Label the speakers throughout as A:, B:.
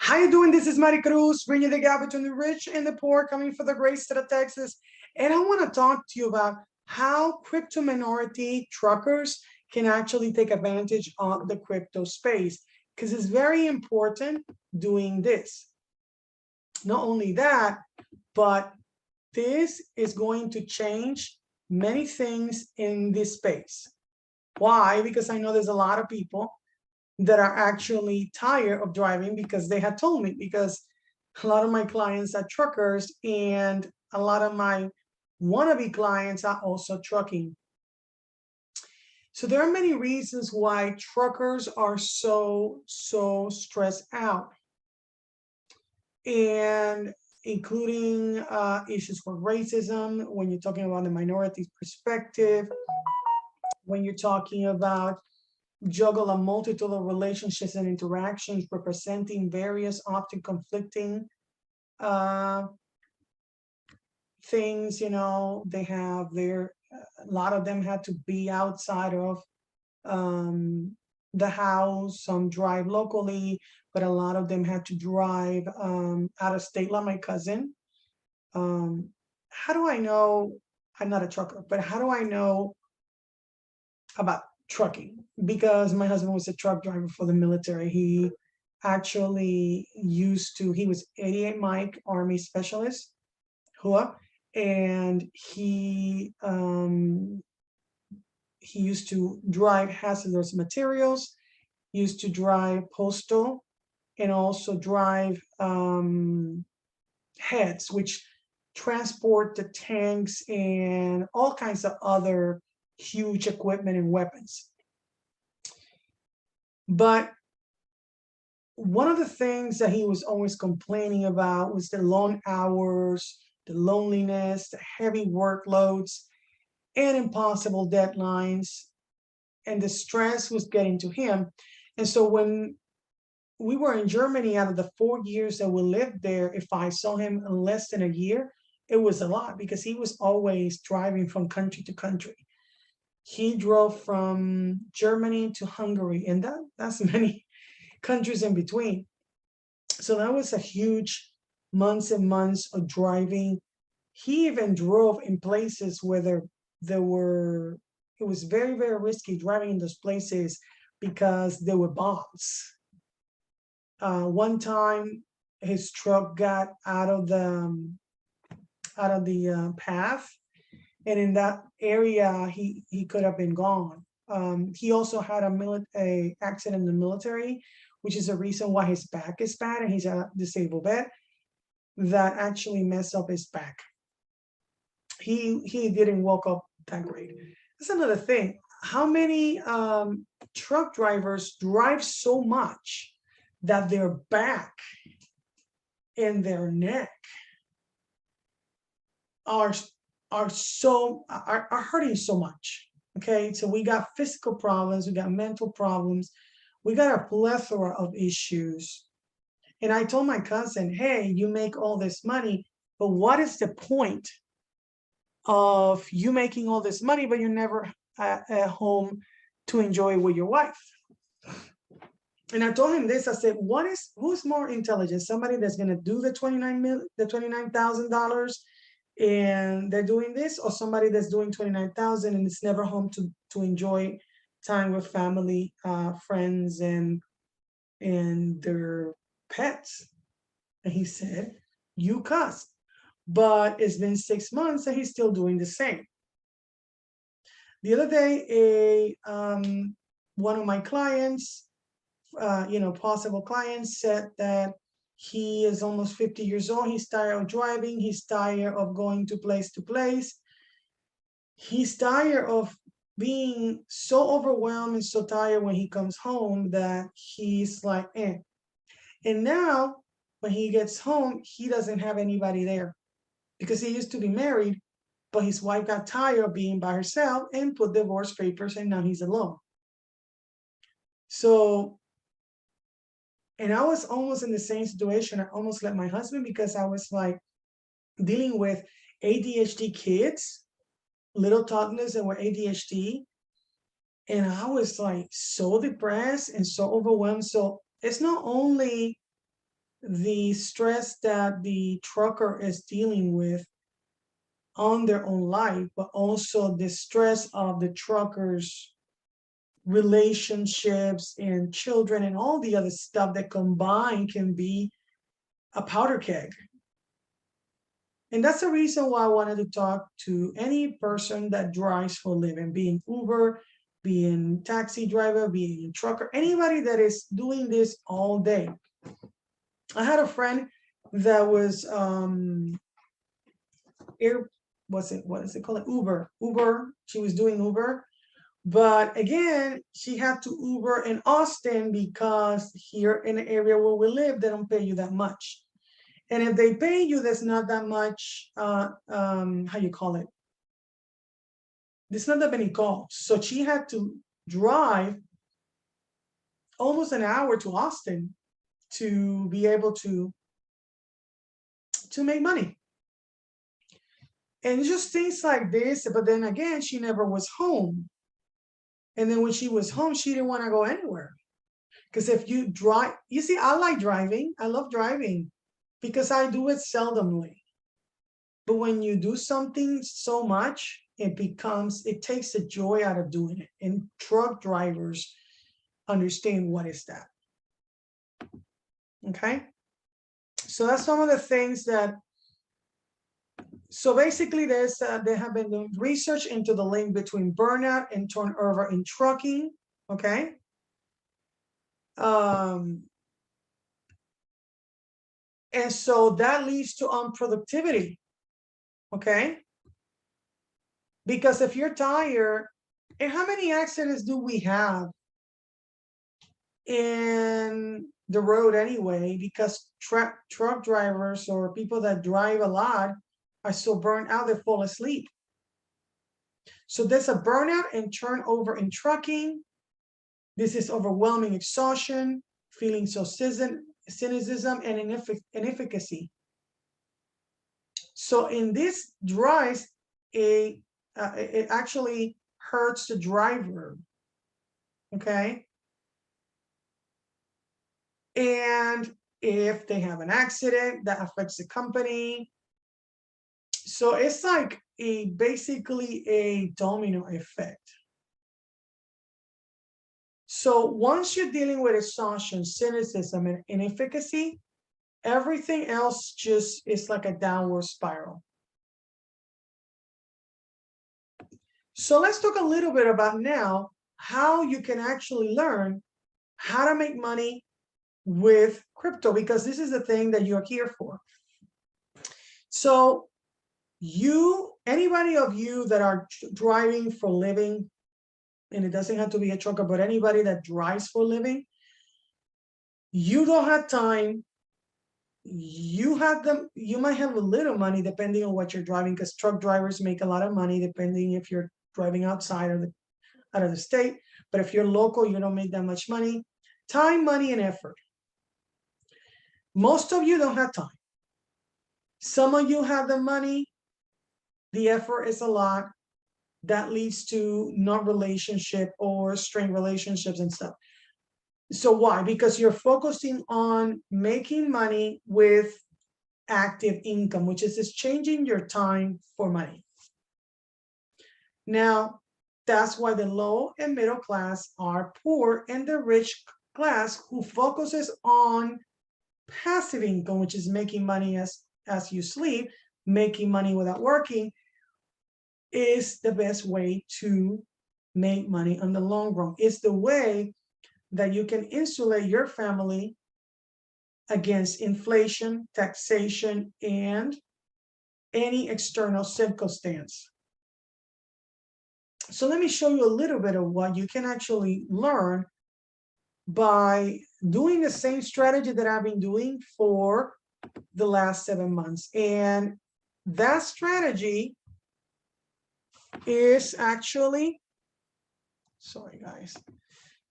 A: How you doing? This is Mari Cruz, bringing the gap between the rich and the poor, coming for the great state of Texas. And I want to talk to you about how crypto minority truckers can actually take advantage of the crypto space, because it's very important doing this. Not only that, but this is going to change many things in this space. Why? Because I know there's a lot of people that are actually tired of driving, because they had told me, because a lot of my clients are truckers and a lot of my wannabe clients are also trucking. So there are many reasons why truckers are so stressed out, and including issues with racism, when you're talking about the minorities perspective, when you're talking about juggle a multitude of relationships and interactions representing various, often conflicting things. They have a lot of them had to be outside of the house. Some drive locally, but a lot of them had to drive out of state, like my cousin. How do I know? I'm not a trucker, but how do I know about trucking? Because my husband was a truck driver for the military. He actually he was 88 Mike Army Specialist, HUA, and he used to drive hazardous materials, used to drive postal, and also drive heads, which transport the tanks and all kinds of other huge equipment and weapons. But one of the things that he was always complaining about was the long hours, the loneliness, the heavy workloads, and impossible deadlines, and the stress was getting to him. And so when we were in Germany, out of the 4 years that we lived there, if I saw him in less than a year, it was a lot, because he was always driving from country to country. He drove from Germany to Hungary, and that's many countries in between. So that was a huge months and months of driving. He even drove in places where it was very, very risky driving in those places, because there were bombs. One time his truck got out of the path, and in that area he could have been gone. He also had a accident in the military, which is a reason why his back is bad, and he's a disabled vet that actually messed up his back. He didn't walk up that great. That's another thing. How many truck drivers drive so much that their back and their neck are hurting so much? Okay, so we got physical problems, we got mental problems, we got a plethora of issues. And I told my cousin, hey, you make all this money, but what is the point of you making all this money, but you're never at home to enjoy with your wife? And I told him this. I said, who's more intelligent? Somebody that's going to do the $29,000 and they're doing this, or somebody that's doing 29,000 and it's never home to enjoy time with family, friends, and their pets? And he said, you cuss. But it's been 6 months and he's still doing the same. The other day, one of my clients, possible clients, said that he is almost 50 years old. He's tired of driving. He's tired of going to place. He's tired of being so overwhelmed and so tired when he comes home that he's like, eh. And now when he gets home, he doesn't have anybody there, because he used to be married, but his wife got tired of being by herself and put divorce papers, and now he's alone. So, and I was almost in the same situation. I almost let my husband, because I was like dealing with ADHD kids, little toddlers that were ADHD. And I was like so depressed and so overwhelmed. So it's not only the stress that the trucker is dealing with on their own life, but also the stress of the truckers' relationships and children and all the other stuff that combined can be a powder keg. And that's the reason why I wanted to talk to any person that drives for a living, being Uber, being taxi driver, being trucker, anybody that is doing this all day. I had a friend that was what is it called? Uber. She was doing Uber. But again, she had to Uber in Austin because here in the area where we live, they don't pay you that much. And if they pay you, there's not that much, how you call it? There's not that many calls. So she had to drive almost an hour to Austin to be able to make money. And just things like this. But then again, she never was home. And then when she was home, she didn't want to go anywhere. Because if you drive, you see, I like driving. I love driving because I do it seldomly. But when you do something so much, it takes the joy out of doing it. And truck drivers understand what is that. Okay. So that's some of the things that, so basically they have been doing research into the link between burnout and turnover in trucking. Okay. And so that leads to unproductivity. Okay. Because if you're tired, and how many accidents do we have in the road anyway? Because truck drivers or people that drive a lot are so burnt out they fall asleep. So there's a burnout and turnover in trucking. This is overwhelming exhaustion, feelings of cynicism, and inefficacy. So in this drives it actually hurts the driver. Okay. And if they have an accident, that affects the company. So it's like basically a domino effect. So once you're dealing with exhaustion, cynicism, and inefficacy, everything else just is like a downward spiral. So let's talk a little bit about now how you can actually learn how to make money with crypto, because this is the thing that you're here for. So anybody of you that are driving for a living, and it doesn't have to be a trucker, but anybody that drives for a living, you don't have time. You might have a little money depending on what you're driving, because truck drivers make a lot of money depending if you're driving outside of the state. But if you're local, you don't make that much money. Time, money, and effort. Most of you don't have time. Some of you have the money. The effort is a lot. That leads to not relationship or strained relationships and stuff. So why? Because you're focusing on making money with active income, which is exchanging your time for money. Now, that's why the low and middle class are poor, and the rich class, who focuses on passive income, which is making money as you sleep, making money without working, is the best way to make money on the long run. It's the way that you can insulate your family against inflation, taxation, and any external circumstance. So let me show you a little bit of what you can actually learn by doing the same strategy that I've been doing for the last 7 months. And that strategy is actually, sorry guys,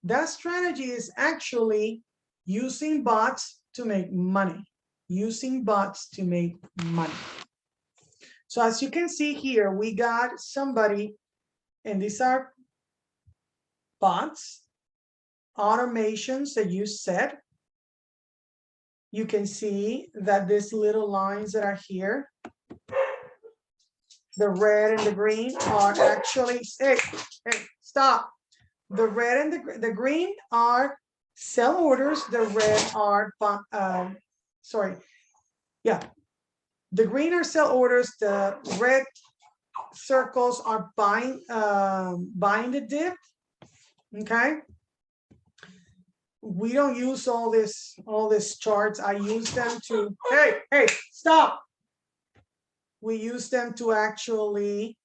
A: that strategy is actually using bots to make money. Using bots to make money. So as you can see here, we got somebody, and these are bots, automations that you set. you can see that these little lines that are here, the red and the green are actually, hey, stop. The red and the green are sell orders. The red are, sorry, yeah. The green are sell orders. The red circles are buying, buying the dip. Okay. We don't use all this charts. I use them to, hey, stop. We use them to actually,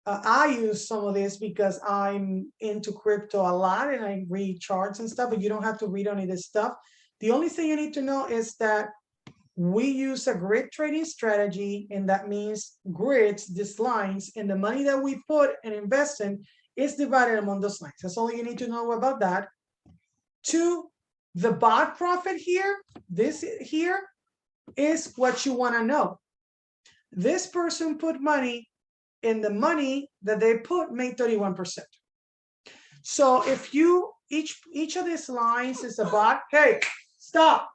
A: I use some of this because I'm into crypto a lot and I read charts and stuff, but you don't have to read any of this stuff. The only thing you need to know is that we use a grid trading strategy, and that means grids, these lines, and the money that we put and invest in is divided among those lines. That's all you need to know about that. Two, the bot profit here, this here is what you want to know. This person put money, and the money that they put made 31%. So if you, each of these lines is a bot. Hey, stop.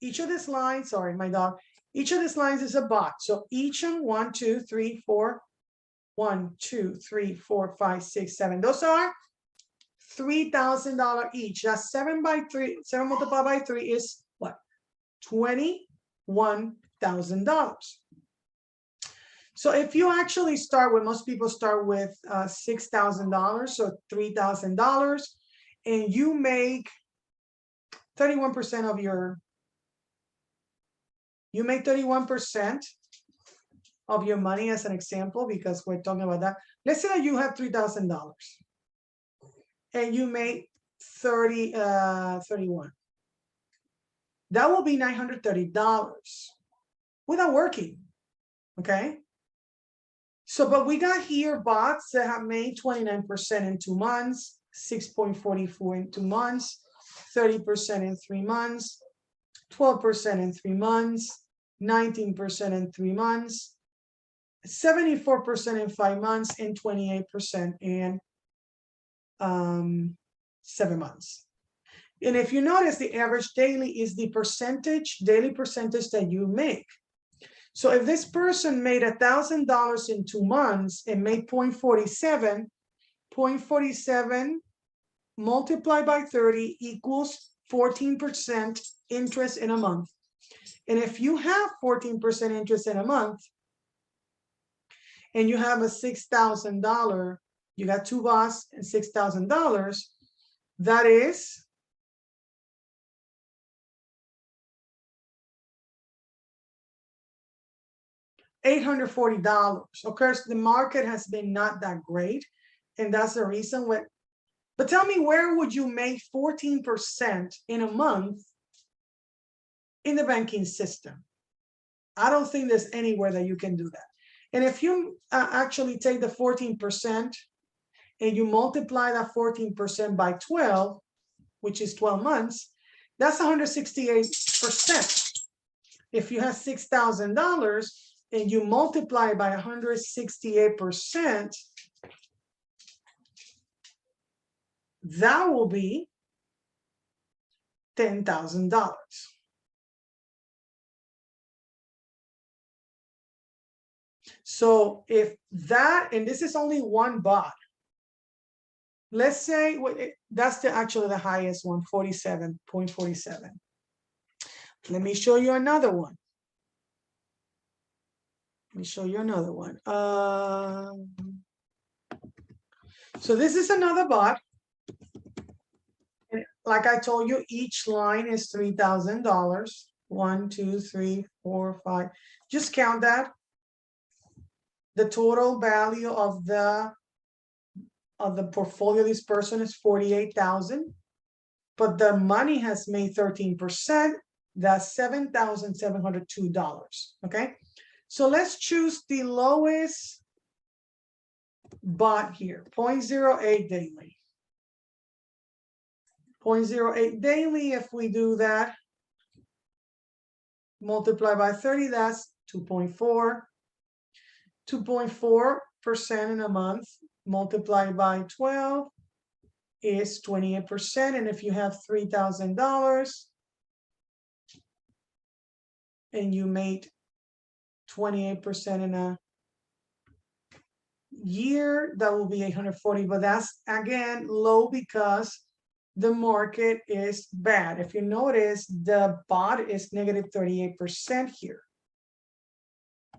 A: Each of these lines, sorry, my dog. Each of these lines is a bot. So each of 1, 2, 3, 4, 1, 2, 3, 4, 5, 6, 7. Those are $3,000 each. That's 7 by 3. 7 multiplied by 3 is what? $21,000. So if you actually start with, most people start with $6,000, so $3,000, and you make 31% of your, you make 31% of your money as an example, because we're talking about that. Let's say that you have $3,000 and you make 31. That will be $930 without working. Okay. So, but we got here bots that have made 29% in 2 months, 6.44 in 2 months, 30% in 3 months, 12% in 3 months, 19% in 3 months, 74% in 5 months, and 28% in 7 months. And if you notice, the average daily is the daily percentage that you make. So if this person made $1,000 in 2 months and made 0.47, 0.47 multiplied by 30 equals 14% interest in a month. And if you have 14% interest in a month and you have a $6,000, you got 2 bots and $6,000, that is $840. Of course, the market has been not that great, and that's the reason. But tell me, where would you make 14% in a month in the banking system? I don't think there's anywhere that you can do that. And if you actually take the 14% and you multiply that 14% by 12, which is 12 months, that's 168%. If you have $6,000 and you multiply by 168%, that will be $10,000. So if that, and this is only one bot, let's say that's actually the highest one, 47.47. Let me show you another one. Let me show you another one. So this is another bot. And like I told you, each line is $3,000. 1, 2, 3, 4, 5. Just count that. The total value of the portfolio of this person is 48,000, but the money has made 13%. That's $7,702. Okay, so let's choose the lowest bot here, 0.08 daily. 0.08 daily. If we do that, multiply by 30, that's 2.4. 2.4% in a month multiplied by 12 is 28%. And if you have $3,000, and you made 28% in a year, that will be 840, but that's again low because the market is bad. If you notice, the bot is negative 38% here.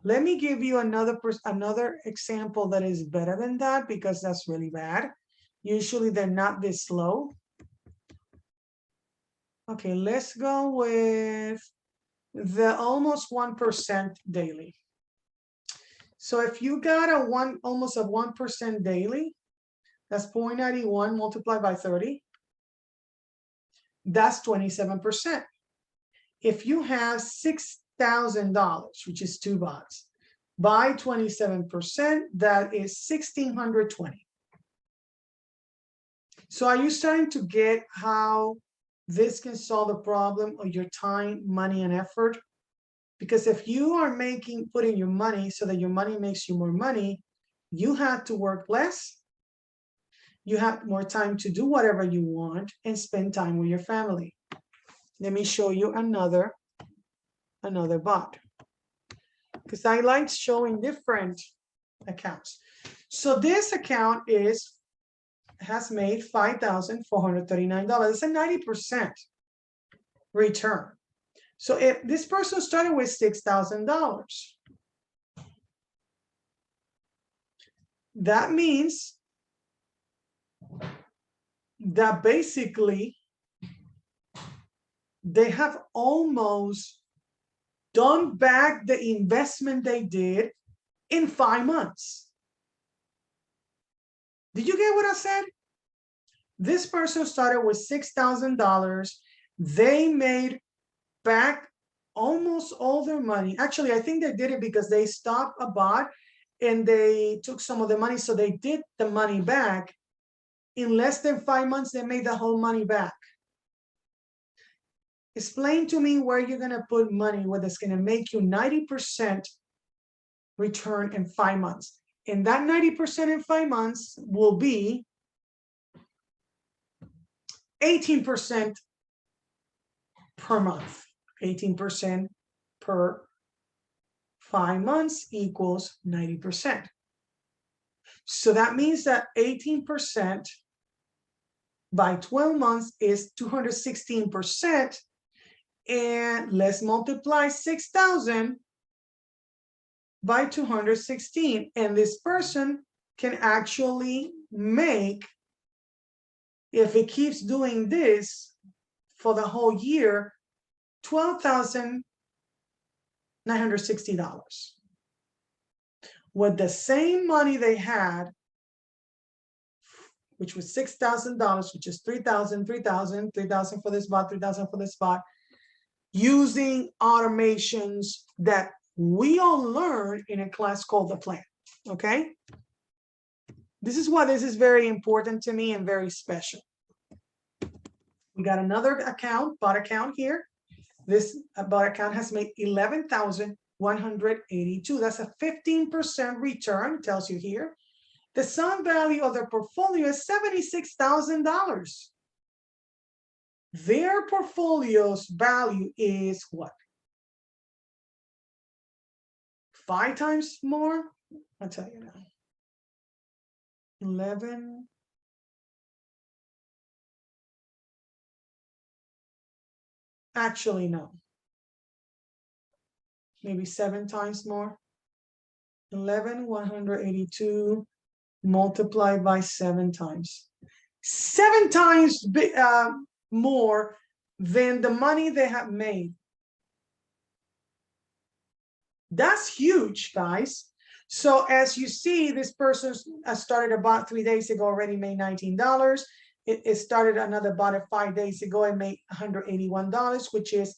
A: Let me give you another example that is better than that, because that's really bad. Usually they're not this low. Okay, let's go with the almost 1% daily. So if you got almost a 1% daily, that's 0.91 multiplied by 30. That's 27%. If you have $6,000, which is 2 bots, by 27%, that is 1,620. So are you starting to get how this can solve the problem of your time, money, and effort? Because if you are putting your money so that your money makes you more money, you have to work less. You have more time to do whatever you want and spend time with your family. Let me show you another bot, because I like showing different accounts. So this account has made $5,439. It's a 90% return. So if this person started with $6,000, that means that basically they have almost done back the investment they did in 5 months. Did you get what I said? This person started with $6,000. They made back almost all their money. Actually, I think they did it because they stopped a bot and they took some of the money. So they did the money back. In less than 5 months, they made the whole money back. Explain to me where you're going to put money where it's going to make you 90% return in 5 months. And that 90% in 5 months will be 18% per month. 18% per 5 months equals 90%. So that means that 18% by 12 months is 216%. And let's multiply 6,000 by 216. And this person can actually make, if it keeps doing this for the whole year, $12,960 with the same money they had, which was $6,000, which is 3,000, 3,000, 3,000 for this bot, 3,000 for this bot, using automations that we all learn in a class called The Plan. Okay, this is why this is very important to me and very special. We got another account, bot account here. This bot account has made $11,182. That's a 15% return, tells you here. The sum value of their portfolio is $76,000. Their portfolio's value is what? 5 times more? I'll tell you now. 11. Actually, no. Maybe 7 times more. 11,182 multiplied by 7 times. 7 times more than the money they have made. That's huge, guys. So as you see, this person started about 3 days ago, already made $19. It started another bot 5 days ago and made $181, which is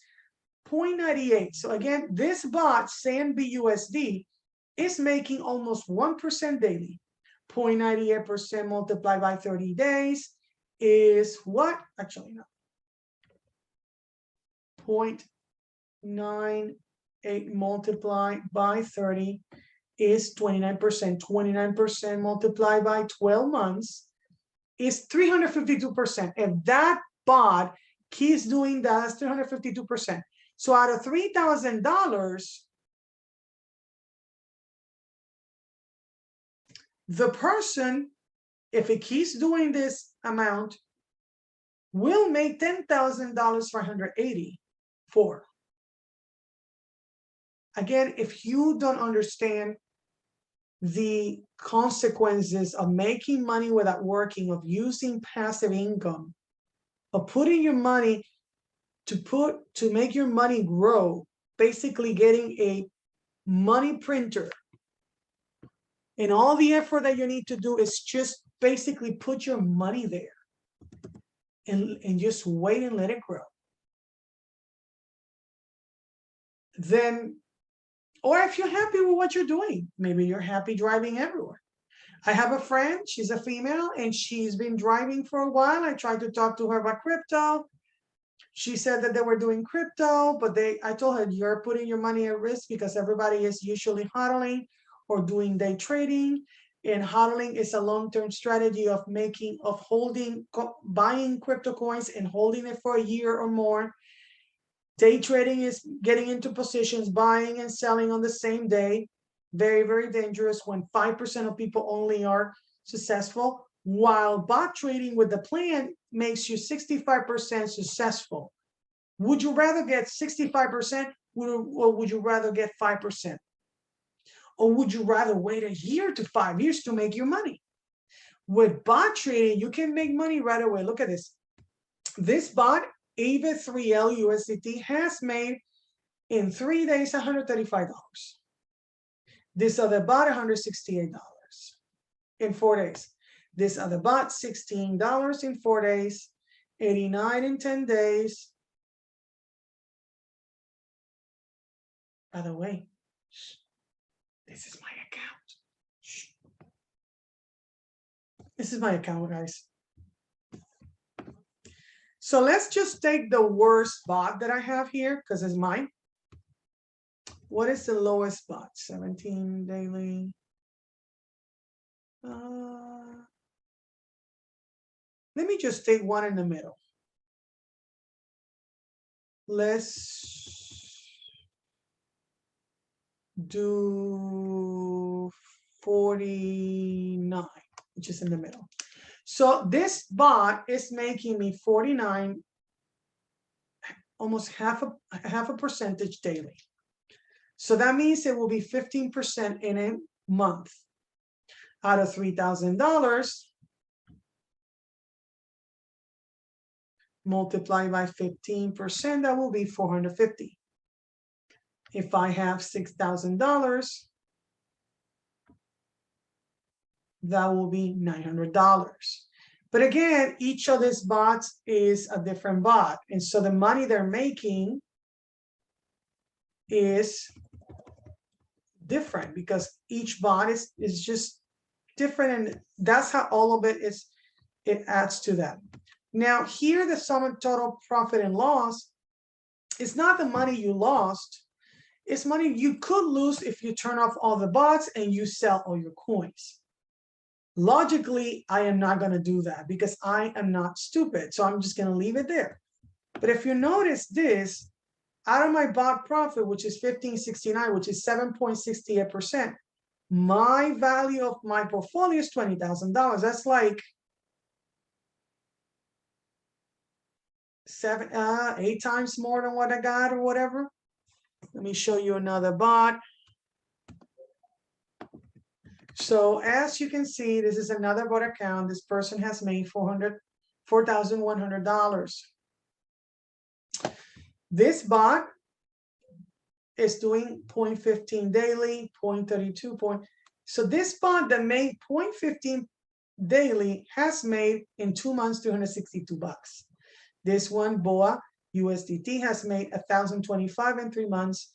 A: 0.98. So again, this bot, SandBUSD, is making almost 1% daily. 0.98% multiplied by 30 days is what? Actually, no. 0.98 multiplied by 30 is 29%. 29% multiplied by 12 months is 352%. If that bot keeps doing that, that's 352%. So out of $3,000, the person, if it keeps doing this amount, will make $10,000 for 184. Again, if you don't understand the consequences of making money without working, of using passive income, of putting your money to make your money grow, basically getting a money printer, and all the effort that you need to do is just basically put your money there and just wait and let it grow. Then, or if you're happy with what you're doing, maybe you're happy driving everywhere. I have a friend, she's a female, and she's been driving for a while. I tried to talk to her about crypto. She said that they were doing crypto, but I told her, you're putting your money at risk because everybody is usually hodling or doing day trading. And hodling is a long-term strategy of buying crypto coins and holding it for a year or more. Day trading is getting into positions, buying and selling on the same day. Very, very dangerous when 5% of people only are successful, while bot trading with the plan makes you 65% successful. Would you rather get 65% or would you rather get 5%? Or would you rather wait a year to 5 years to make your money? With bot trading, you can make money right away. Look at this. This bot, AVA3L USDT, has made in 3 days $135. This other bot, $168 in 4 days. This other bot, $16 in 4 days, 89 in 10 days. By the way, this is my account. This is my account, guys. So let's just take the worst bot that I have here because it's mine. What is the lowest bot? 17 daily. Let me just take one in the middle. Let's do 49, which is in the middle. So this bot is making me 49, almost half a percentage daily. So that means it will be 15% in a month. Out of $3,000, multiplied by 15%, that will be 450. If I have $6,000, that will be $900. But again, each of these bots is a different bot. And so the money they're making is different because each bot is just different. And that's how all of it adds to that. Now here, the sum of total profit and loss is not the money you lost. It's money you could lose if you turn off all the bots and you sell all your coins. Logically, I am not going to do that because I am not stupid. So I'm just going to leave it there. But if you notice this, out of my bot profit, which is 1569, which is 7.68%, my value of my portfolio is $20,000. That's like 8 times more than what I got or whatever. Let me show you another bot. So as you can see, this is another bot account. This person has made $4,100. This bot is doing 0.15 daily, 0.32. So this bot that made 0.15 daily has made in 2 months $262. This one, BOA USDT, has made 1,025 in 3 months.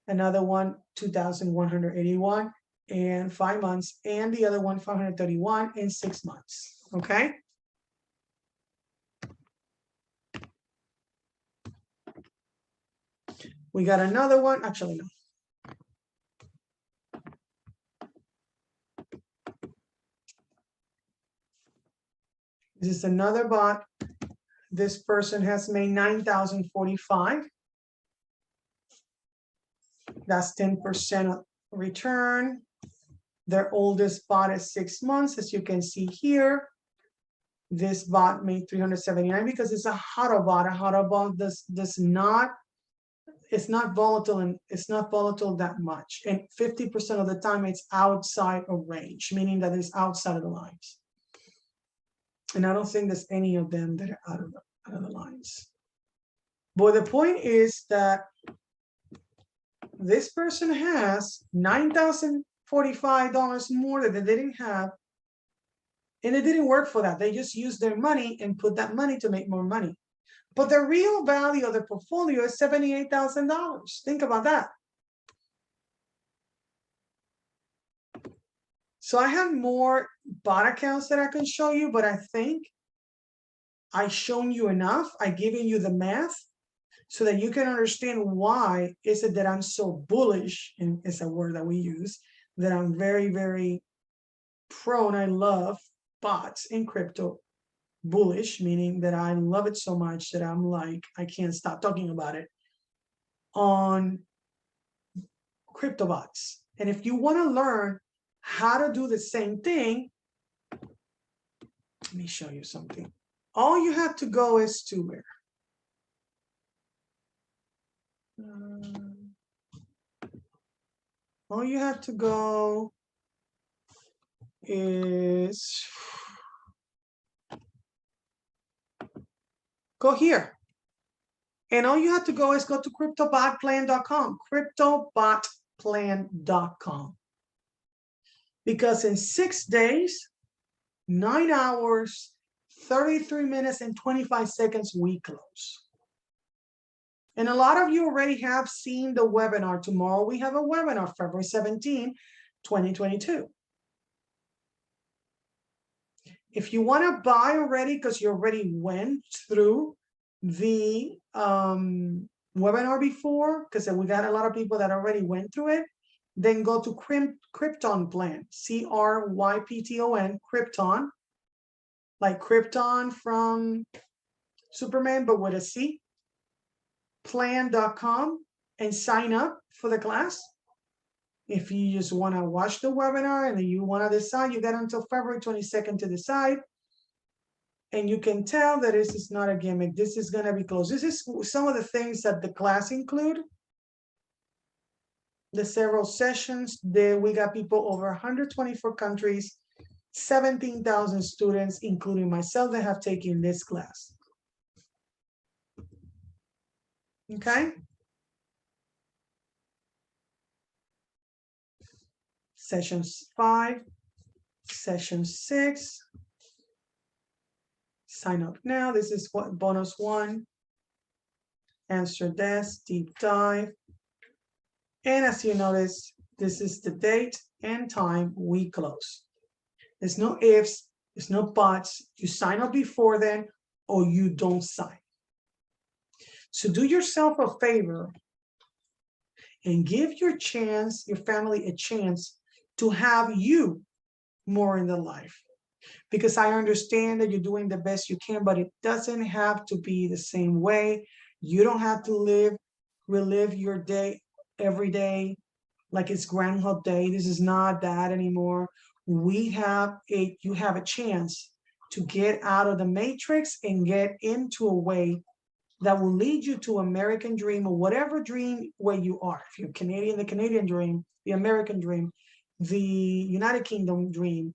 A: Another one, 2,181 in 5 months, and the other one, 531 in 6 months. Okay. We got another one. Actually, no. This is another bot. This person has made 9,045. That's 10% return. Their oldest bot is 6 months, as you can see here. This bot made 379 because it's a HODL bot. A HODL bot does not, it's not volatile, and it's not volatile that much. And 50% of the time it's outside of range, meaning that it's outside of the lines. And I don't think there's any of them that are out of the lines. But the point is that this person has $9,045 more that they didn't have. And it didn't work for that. They just used their money and put that money to make more money. But the real value of the portfolio is $78,000. Think about that. So I have more bot accounts that I can show you, but I think I've shown you enough. I've given you the math so that you can understand why is it that I'm so bullish, and it's a word that we use, that I'm very, very prone. I love bots in crypto. Bullish, meaning that I love it so much that I'm like, I can't stop talking about it on crypto bots. And if you want to learn how to do the same thing, let me show you something. All you have to go is to where? All you have to go is go here. And all you have to go is go to cryptobotplan.com, cryptobotplan.com. Because in 6 days, 9 hours, 33 minutes, and 25 seconds, we close. And a lot of you already have seen the webinar. Tomorrow we have a webinar, February 17, 2022. If you want to buy already, because you already went through the webinar before, because we got a lot of people that already went through it, then go to Krypton Plan, CRYPTON, Krypton, like Krypton from Superman, but with a C, plan.com, and sign up for the class. If you just want to watch the webinar and then you want to decide, you got until February 22nd to decide. And you can tell that this is not a gimmick. This is going to be closed. This is some of the things that the class include. The several sessions there. We got people over 124 countries, 17,000 students, including myself, that have taken this class. Okay. Session 5, session 6. Sign up now. This is what bonus 1. Answer this, deep dive. And as you notice, this is the date and time we close. There's no ifs, there's no buts. You sign up before then or you don't sign. So do yourself a favor and give your family a chance to have you more in the life. Because I understand that you're doing the best you can, but it doesn't have to be the same way. You don't have to relive your day every day like it's Groundhog Day. This is not that anymore. You have a chance to get out of the matrix and get into a way that will lead you to American dream, or whatever dream where you are. If you're Canadian, the Canadian dream, the American dream, the United Kingdom dream,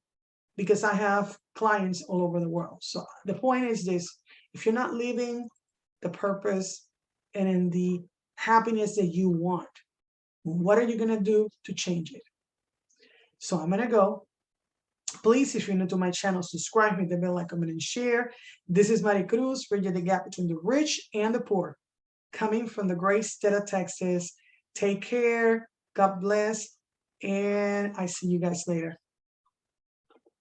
A: because I have clients all over the world. So the point is this: if you're not living the purpose and in the happiness that you want, what are you going to do to change it? So I'm going to go. Please, if you're new to my channel, subscribe, hit the bell, like, comment, and share. This is Maricruz, bridging the gap between the rich and the poor, coming from the great state of Texas. Take care. God bless. And I see you guys later.